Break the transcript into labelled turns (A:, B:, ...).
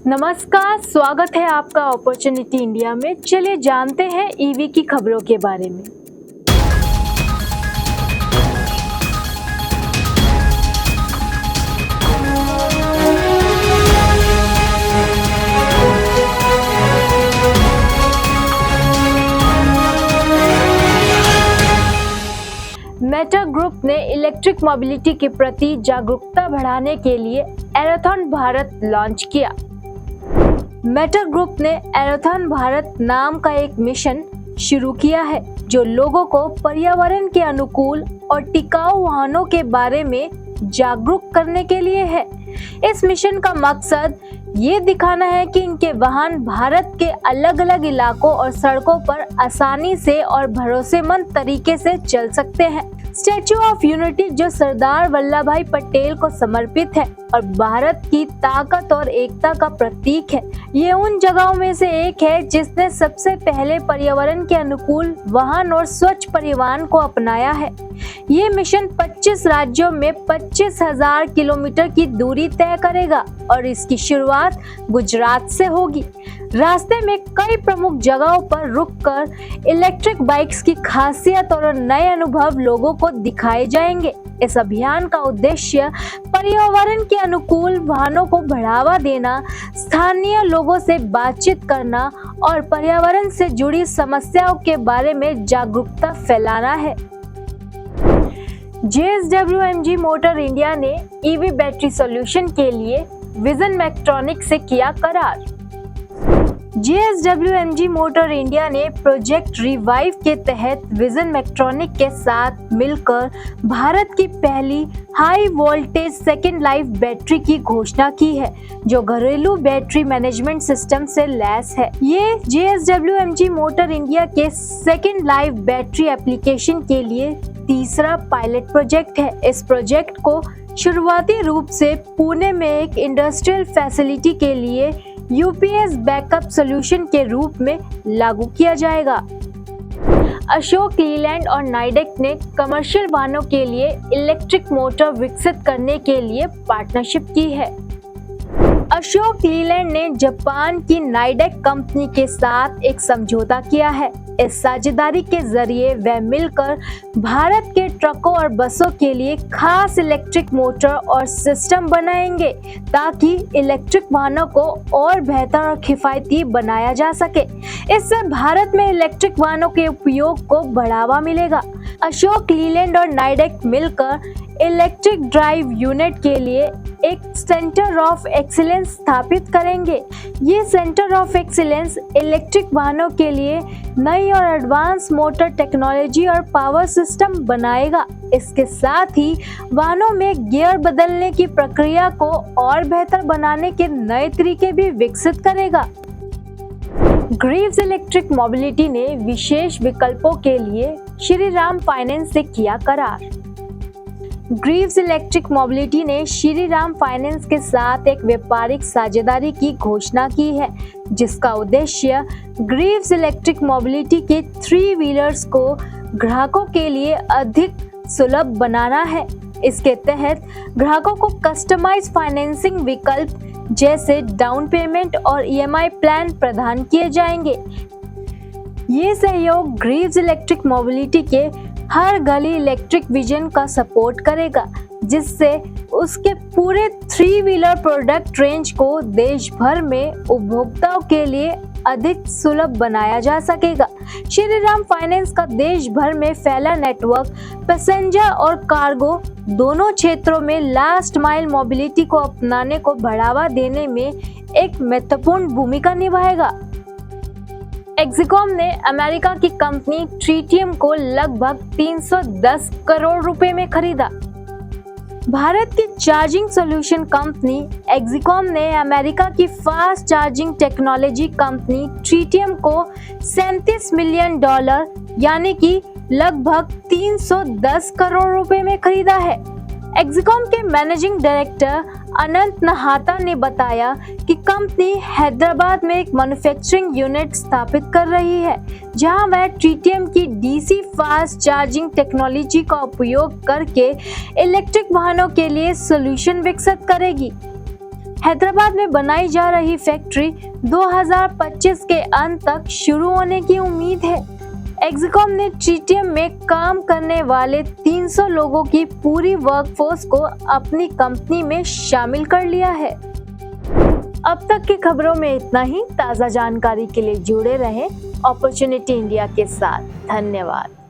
A: नमस्कार, स्वागत है आपका अपॉर्चुनिटी इंडिया में। चलिए जानते हैं ईवी की खबरों के बारे में। मेटा ग्रुप ने इलेक्ट्रिक मोबिलिटी के प्रति जागरूकता बढ़ाने के लिए एरोथॉन भारत लॉन्च किया। मेटा ग्रुप ने एरोथॉन भारत नाम का एक मिशन शुरू किया है जो लोगों को पर्यावरण के अनुकूल और टिकाऊ वाहनों के बारे में जागरूक करने के लिए है। इस मिशन का मकसद ये दिखाना है कि इनके वाहन भारत के अलग अलग इलाकों और सड़कों पर आसानी से और भरोसेमंद तरीके से चल सकते हैं। स्टैच्यू ऑफ यूनिटी जो सरदार वल्लभ भाई पटेल को समर्पित है और भारत की ताकत और एकता का प्रतीक है। ये उन जगहों में से एक है जिसने सबसे पहले पर्यावरण के अनुकूल वाहन और स्वच्छ परिवहन को अपनाया है। ये मिशन 25 राज्यों में 25,000 किलोमीटर की दूरी तय करेगा और इसकी शुरुआत गुजरात से होगी। रास्ते में कई प्रमुख जगहों पर रुककर इलेक्ट्रिक बाइक्स की खासियत और नए अनुभव लोगों को दिखाए जाएंगे। इस अभियान का उद्देश्य पर्यावरण के अनुकूल वाहनों को बढ़ावा देना, स्थानीय लोगों से बातचीत करना और पर्यावरण से जुड़ी समस्याओं के बारे में जागरूकता फैलाना है। JSW-MG मोटर इंडिया ने ईवी बैटरी सॉल्यूशन के लिए विजन मैक्ट्रॉनिक से किया करार। JSW-MG मोटर इंडिया ने प्रोजेक्ट रिवाइव के तहत विजन मैक्ट्रॉनिक के साथ मिलकर भारत की पहली high voltage second life battery की घोषणा की है जो घरेलू बैटरी मैनेजमेंट सिस्टम से लैस है। ये JSW-MG मोटर इंडिया के सेकेंड लाइफ बैटरी एप्लीकेशन के लिए तीसरा पायलट प्रोजेक्ट है। इस प्रोजेक्ट को शुरुआती रूप से पुणे में एक इंडस्ट्रियल फैसिलिटी के लिए यूपीएस बैकअप सॉल्यूशन के रूप में लागू किया जाएगा। अशोक लीलैंड और नाइडेक ने कमर्शियल वाहनों के लिए इलेक्ट्रिक मोटर विकसित करने के लिए पार्टनरशिप की है। अशोक लीलैंड ने जापान की नाइडेक कंपनी के साथ एक समझौता किया है। इस साझेदारी के जरिए वे मिलकर भारत के ट्रकों और बसों के लिए खास इलेक्ट्रिक मोटर और सिस्टम बनाएंगे ताकि इलेक्ट्रिक वाहनों को और बेहतर और किफायती बनाया जा सके। इससे भारत में इलेक्ट्रिक वाहनों के उपयोग को बढ़ावा मिलेगा। अशोक लीलैंड और नाइडेक मिलकर इलेक्ट्रिक ड्राइव यूनिट के लिए एक सेंटर ऑफ एक्सीलेंस स्थापित करेंगे। ये सेंटर ऑफ एक्सीलेंस इलेक्ट्रिक वाहनों के लिए नई और एडवांस मोटर टेक्नोलॉजी और पावर सिस्टम बनाएगा। इसके साथ ही वाहनों में गियर बदलने की प्रक्रिया को और बेहतर बनाने के नए तरीके भी विकसित करेगा। ग्रीव्स इलेक्ट्रिक मोबिलिटी ने विशेष विकल्पों के लिए श्री राम फाइनेंस से किया करार। ग्रीव्स इलेक्ट्रिक मोबिलिटी ने श्री राम फाइनेंस के साथ एक व्यापारिक साझेदारी की घोषणा की है जिसका उद्देश्य ग्रीव्स इलेक्ट्रिक मोबिलिटी के 3 व्हीलर्स को ग्राहकों के लिए अधिक सुलभ बनाना है। इसके तहत ग्राहकों को कस्टमाइज फाइनेंसिंग विकल्प जैसे डाउन पेमेंट और EMI प्लान प्रदान किए जाएंगे। ये सहयोग ग्रीव्स इलेक्ट्रिक मोबिलिटी के हर गली इलेक्ट्रिक विजन का सपोर्ट करेगा जिससे उसके पूरे 3 व्हीलर प्रोडक्ट रेंज को देश भर में उपभोक्ताओं के लिए अधिक सुलभ बनाया जा सकेगा। श्री राम फाइनेंस का देश भर में फैला नेटवर्क पैसेंजर और कार्गो दोनों क्षेत्रों में लास्ट माइल मोबिलिटी को अपनाने को बढ़ावा देने में एक महत्वपूर्ण भूमिका निभाएगा। एक्सिकॉम ने अमेरिका की कंपनी ट्रिटियम को लगभग 310 करोड़ रुपए में खरीदा। भारत की चार्जिंग सॉल्यूशन कंपनी एक्सिकॉम ने अमेरिका की fast charging technology company tritium को $37 मिलियन यानी कि लगभग 310 करोड़ रुपए में खरीदा है। एक्सिकॉम के मैनेजिंग डायरेक्टर अनंत नहाता ने बताया कि कंपनी हैदराबाद में एक मैन्युफैक्चरिंग यूनिट स्थापित कर रही है जहां वह ट्रिटियम की डीसी फास्ट चार्जिंग टेक्नोलॉजी का उपयोग करके इलेक्ट्रिक वाहनों के लिए सॉल्यूशन विकसित करेगी। हैदराबाद में बनाई जा रही फैक्ट्री 2025 के अंत तक शुरू होने की उम्मीद है। एक्सिकॉम ने ट्रिटियम में काम करने वाले 300 लोगों की पूरी वर्कफोर्स को अपनी कंपनी में शामिल कर लिया है। अब तक की खबरों में इतना ही। ताज़ा जानकारी के लिए जुड़े रहें अपॉर्चुनिटी इंडिया के साथ। धन्यवाद।